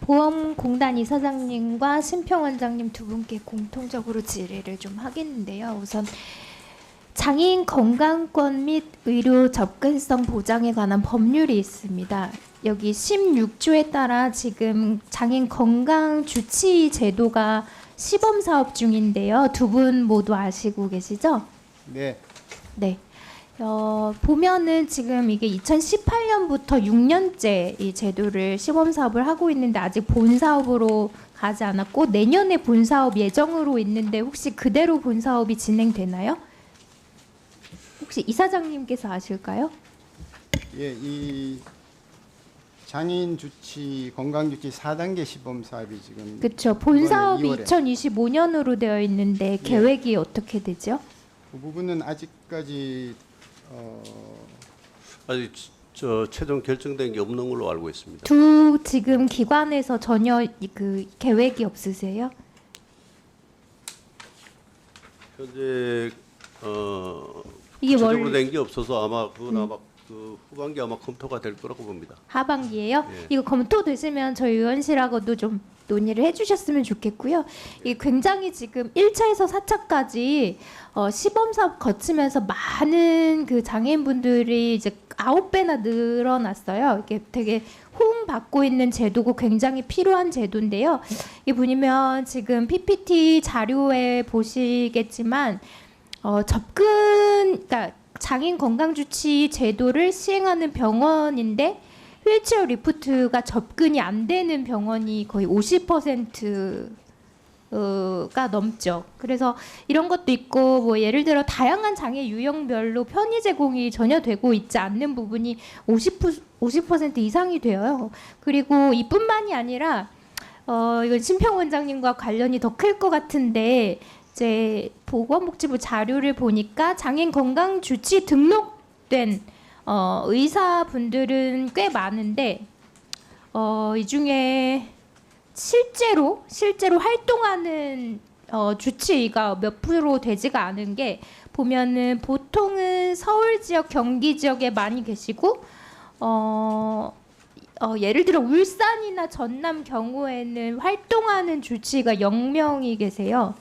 보험공단 이사장님과 심평원장님 두 분께 공통적으로 질의를 좀 하겠는데요. 우선 장애인 건강권 및 의료 접근성 보장에 관한 법률이 있습니다. 여기 16조에 따라 지금 장애인 건강 주치 제도가 시범 사업 중인데요. 두 분 모두 아시고 계시죠? 네. 네. 보면은 지금 이게 2018년부터 6년째 이 제도를 시범 사업을 하고 있는데 아직 본 사업으로 가지 않았고 내년에 본 사업 예정으로 있는데 혹시 그대로 본 사업이 진행되나요? 혹시 이사장님께서 아실까요? 예, 이 장애인 주치 건강 주치 4단계 시범 사업이 지금 그렇죠. 본 이번에 사업이 2월에. 2025년으로 되어 있는데 계획이 어떻게 되죠? 그 부분은 아직까지 아직 저 최종 결정된 게 없는 걸로 알고 있습니다. 두 지금 기관에서 전혀 그 계획이 없으세요? 현재 이게 구체적으로 월 된 게 없어서 아마 그건 아마 그 후반기 아마 검토가 될 거라고 봅니다. 하반기에요? 예. 이거 검토되시면 저희 의원실하고도 좀 논의를 해주셨으면 좋겠고요. 이게 굉장히 지금 1차에서 4차까지 시범 사업 거치면서 많은 그 장애인분들이 이제 9배나 늘어났어요. 이게 되게 호응받고 있는 제도고 굉장히 필요한 제도인데요. 이 보시면 지금 PPT 자료에 보시겠지만 그러니까 장애인 건강주치 제도를 시행하는 병원인데 휠체어 리프트가 접근이 안 되는 병원이 거의 50%가 넘죠. 그래서 이런 것도 있고 뭐 예를 들어 다양한 장애 유형별로 편의 제공이 전혀 되고 있지 않는 부분이 50% 이상이 돼요. 그리고 이뿐만이 아니라 이건 심평 원장님과 관련이 더 클 것 같은데 이제 보건복지부 자료를 보니까 장애인 건강주치 등록된 의사분들은 꽤 많은데 이 중에 실제로 활동하는 주치의가 몇 프로 되지가 않은 게 보면은 보통은 서울 지역, 경기 지역에 많이 계시고 예를 들어 울산이나 전남 경우에는 활동하는 주치의가 0명이 계세요.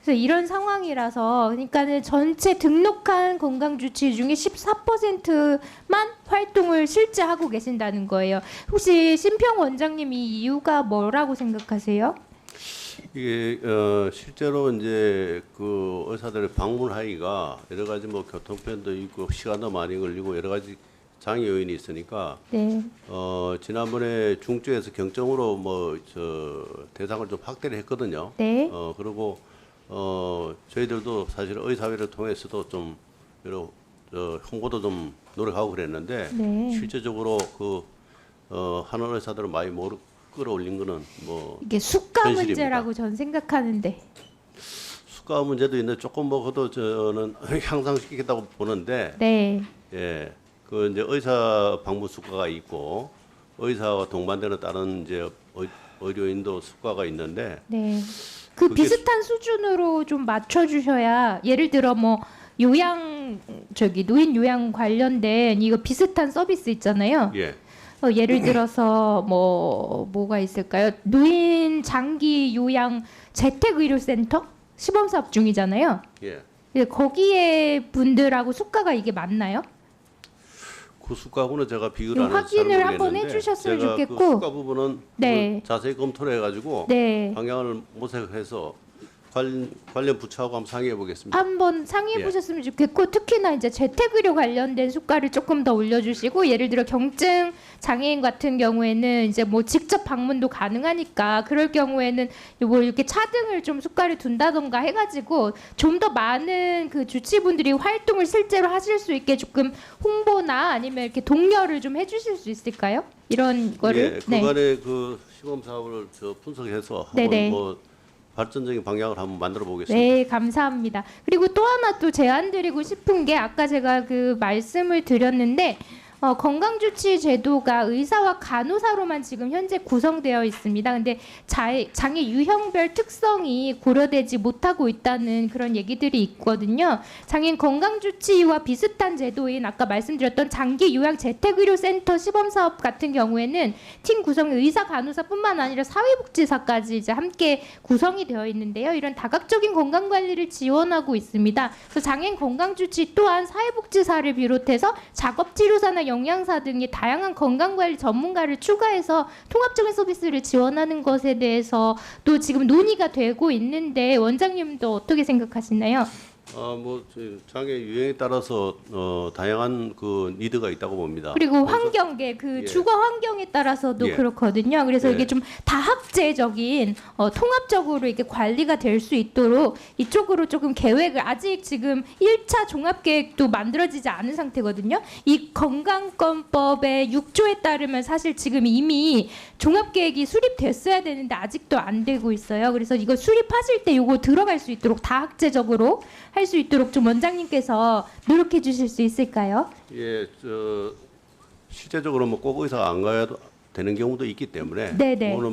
그래서 이런 상황이라서 그러니까는 전체 등록한 건강주치 중에 14%만 활동을 실제 하고 계신다는 거예요. 혹시 심평 원장님 이 이유가 뭐라고 생각하세요? 이게 실제로 이제 그 의사들의 방문하기가 여러 가지 뭐 교통편도 있고 시간도 많이 걸리고 여러 가지 장애 요인이 있으니까 네. 지난번에 중주에서 경정으로 뭐 저 대상을 좀 확대를 했거든요. 네. 그리고 저희들도 사실 의사회를 통해서도 좀 여러 홍보도 좀 노력하고 그랬는데 네. 실제적으로 그 하는 의사들을 많이 못 끌어올린 거는 뭐 이게 수가 현실입니다. 문제라고 전 생각하는데. 수가 문제도 있는데 조금 뭐 그도 저는 향상시키겠다고 보는데 네. 예. 그 이제 의사 방문 수가가 있고 의사와 동반되는 다른 이제 의료인도 수가가 있는데 네. 그 그게 비슷한 수준으로 좀 맞춰 주셔야 예를 들어 뭐 요양 노인 요양 관련된 이거 비슷한 서비스 있잖아요. 예. 예를 들어서 뭐가 있을까요? 노인 장기 요양 재택 의료 센터 시범 사업 중이잖아요. 예. 거기에 분들하고 수가가 이게 맞나요? 그 수가하고는 제가 비교를 안 해서 잘 확인을 한번 모르겠는데 해주셨으면 제가 좋겠고. 그 수가 부분은 네. 자세히 검토를 해가지고 네. 방향을 모색해서 관련 부처하고 한번 상의해 보겠습니다. 한번 상의해 예. 보셨으면 좋겠고 특히나 이제 재택의료 관련된 수가를 조금 더 올려주시고 예를 들어 경증 장애인 같은 경우에는 이제 뭐 직접 방문도 가능하니까 그럴 경우에는 뭐 이렇게 차등을 좀 수가를 둔다던가 해가지고 좀 더 많은 그 주치분들이 활동을 실제로 하실 수 있게 조금 홍보나 아니면 이렇게 독려를 좀 해주실 수 있을까요? 이런 거를. 예, 그간의 그 시범 사업을 저 분석해서 네네. 한번 뭐 발전적인 방향을 한번 만들어 보겠습니다. 네, 감사합니다. 그리고 또 하나 또 제안 드리고 싶은 게 아까 제가 그 말씀을 드렸는데 건강주치 제도가 의사와 간호사로만 지금 현재 구성되어 있습니다. 근데 장애 유형별 특성이 고려되지 못하고 있다는 그런 얘기들이 있거든요. 장애인 건강주치와 비슷한 제도인 아까 말씀드렸던 장기 요양 재택의료센터 시범사업 같은 경우에는 팀 구성이 의사, 간호사뿐만 아니라 사회복지사까지 이제 함께 구성이 되어 있는데요. 이런 다각적인 건강관리를 지원하고 있습니다. 그래서 장애인 건강주치 또한 사회복지사를 비롯해서 작업치료사나 영양사 등의 다양한 건강관리 전문가를 추가해서 통합적인 서비스를 지원하는 것에 대해서 또 지금 논의가 되고 있는데 원장님도 어떻게 생각하시나요? 장애 유형에 따라서 다양한 그 니드가 있다고 봅니다. 그리고 환경계 예. 주거 환경에 따라서도 예. 그렇거든요. 그래서 예. 이게 좀 다학제적인 통합적으로 이렇게 관리가 될 수 있도록 이쪽으로 조금 계획을 아직 지금 1차 종합계획도 만들어지지 않은 상태거든요. 이 건강권법의 6조에 따르면 사실 지금 이미 종합계획이 수립됐어야 되는데 아직도 안 되고 있어요. 그래서 이거 수립하실 때 이거 들어갈 수 있도록 다학제적으로 할 수 있도록 좀 원장님께서 노력해 주실 수 있을까요? 예, 실제적으로 꼭 의사가 안 가야 되는 경우도 있기 때문에 네네. 오늘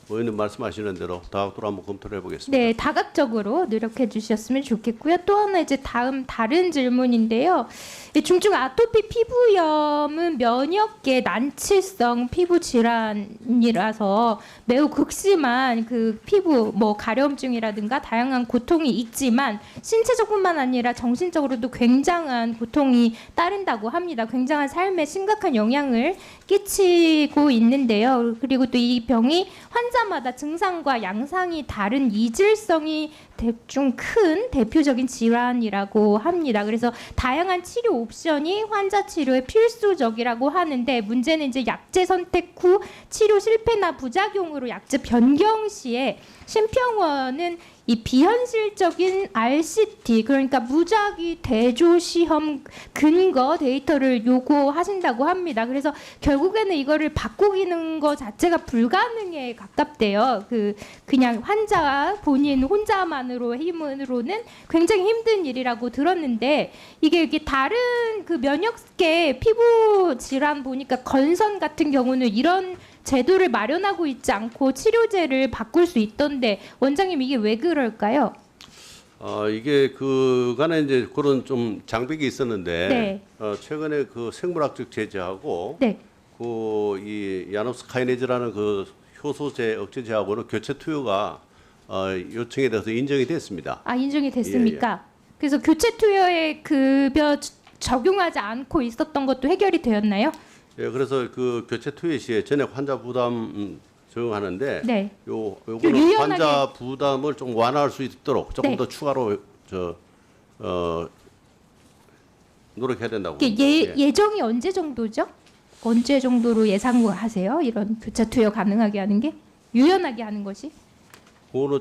의원님 말씀하시는 대로 다각도로 한번 검토를 해보겠습니다. 네, 다각적으로 노력해 주셨으면 좋겠고요. 또 하나 이제 다른 질문인데요. 이 중증 아토피 피부염은 면역계 난치성 피부 질환이라서 매우 극심한 그 피부 가려움증이라든가 다양한 고통이 있지만 신체적뿐만 아니라 정신적으로도 굉장한 고통이 따른다고 합니다. 굉장한 삶에 심각한 영향을 끼치고 있는데요. 그리고 또 이 병이 환자마다 증상과 양상이 다른 이질성이 좀 큰 대표적인 질환이라고 합니다. 그래서 다양한 치료 옵션이 환자 치료에 필수적이라고 하는데 문제는 이제 약제 선택 후 치료 실패나 부작용으로 약제 변경 시에 심평원은 이 비현실적인 RCT 그러니까 무작위 대조 시험 근거 데이터를 요구하신다고 합니다. 그래서 결국에는 이거를 바꾸기는 거 자체가 불가능에 가깝대요. 그냥 환자 본인 혼자만으로 힘으로는 굉장히 힘든 일이라고 들었는데 이게 다른 그 면역계 피부 질환 보니까 건선 같은 경우는 이런 제도를 마련하고 있지 않고 치료제를 바꿀 수 있던데 원장님 이게 왜 그럴까요? 이게 그간에 이제 그런 좀 장벽이 있었는데 네. 최근에 그 생물학적 제재하고 네. 이 야노스카이네즈라는 그 효소제 억제제하고는 교체 투여가 요청에 대해서 인정이 됐습니다. 인정이 됐습니까? 그래서 교체 투여에 급여 적용하지 않고 있었던 것도 해결이 되었나요? 예, 그래서 그 교체 투여 시에 전액 환자 부담 적용하는데 네. 요거는 유연하게- 환자 부담을 좀 완화할 수 있도록 조금 네. 더 추가로 노력해야 된다고. 이게 봅니다. 예정이 언제 정도죠? 언제 정도로 예상하세요? 이런 교체 투여 가능하게 하는 게 유연하게 하는 것이? 그거는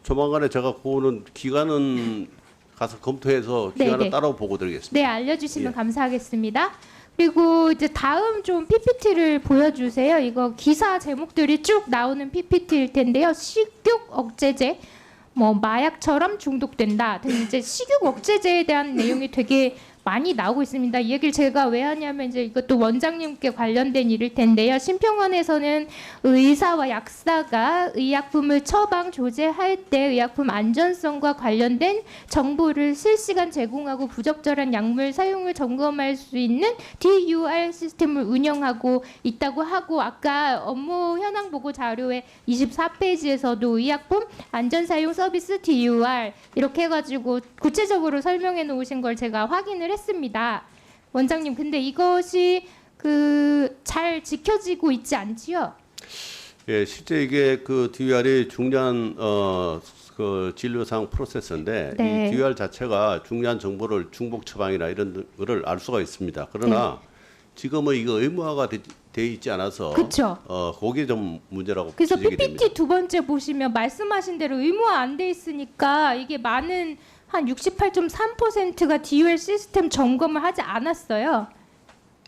조만간에 제가 그거는 기간은 가서 검토해서 네, 기간을 네. 따로 보고 드리겠습니다. 네, 알려주시면 예. 감사하겠습니다. 그리고 이제 다음 좀 PPT를 보여주세요. 이거 기사 제목들이 쭉 나오는 PPT일 텐데요. 식욕 억제제, 마약처럼 중독된다 등 이제 식욕 억제제에 대한 내용이 되게 많이 나오고 있습니다. 이 얘기를 제가 왜 하냐면 이제 이것도 원장님께 관련된 일일 텐데요. 심평원에서는 의사와 약사가 의약품을 처방 조제할 때 의약품 안전성과 관련된 정보를 실시간 제공하고 부적절한 약물 사용을 점검할 수 있는 DUR 시스템을 운영하고 있다고 하고 아까 업무 현황 보고 자료의 24페이지에서도 의약품 안전사용 서비스 DUR 이렇게 해가지고 구체적으로 설명해 놓으신 걸 제가 확인을 했습니다. 원장님, 근데 이것이 잘 지켜지고 있지 않지요? 예, 실제 이게 그 DUR이 중요한 그 진료상 프로세스인데 네. 이 DUR 자체가 중요한 정보를 중복 처방이나 이런 거를 알 수가 있습니다. 그러나 지금은 이거 의무화가 돼 있지 않아서 그쵸. 그게 좀 문제라고 그래서 지적이 PPT 됩니다. 두 번째 보시면 말씀하신 대로 의무화 안 돼 있으니까 이게 많은 한 68.3%가 DUR 시스템 점검을 하지 않았어요.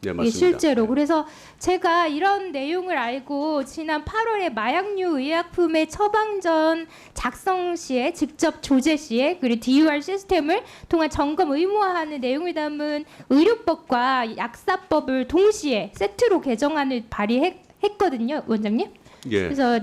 네, 이게 맞습니다. 실제로. 네. 그래서 제가 이런 내용을 알고 지난 8월에 마약류 의약품의 처방 전 작성 시에 직접 조제 시에 그리고 DUR 시스템을 통한 점검 의무화하는 내용을 담은 의료법과 약사법을 동시에 세트로 개정안을 발의했거든요, 원장님. 예. 그래서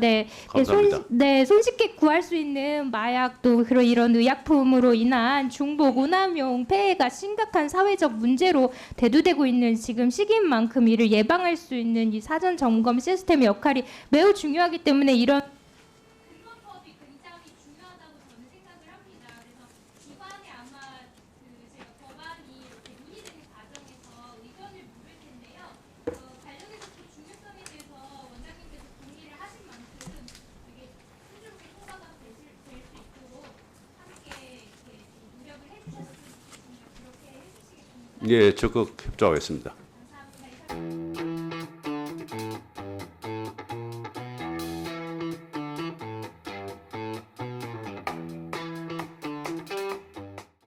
감사합니다. 손쉽게 구할 수 있는 마약도 그런 이런 의약품으로 인한 중복 오남용 폐해가 심각한 사회적 문제로 대두되고 있는 지금 시기인 만큼 이를 예방할 수 있는 이 사전 점검 시스템의 역할이 매우 중요하기 때문에 이런 근거법이 굉장히 중요하다고 저는 생각을 합니다. 그래서 이번에 아마 제가 법안이 이렇게 논의되는 과정에서 의견을 물을 텐데요. 관련해서 그 중요성에 대해서 원장님께서 동의를 하신 만큼 되게 순조롭게 통과가 될 수 있도록 함께 이렇게 노력을 해주셨으면 좋겠습니다. 그렇게 해주시겠습니까? 예, 적극 협조하겠습니다.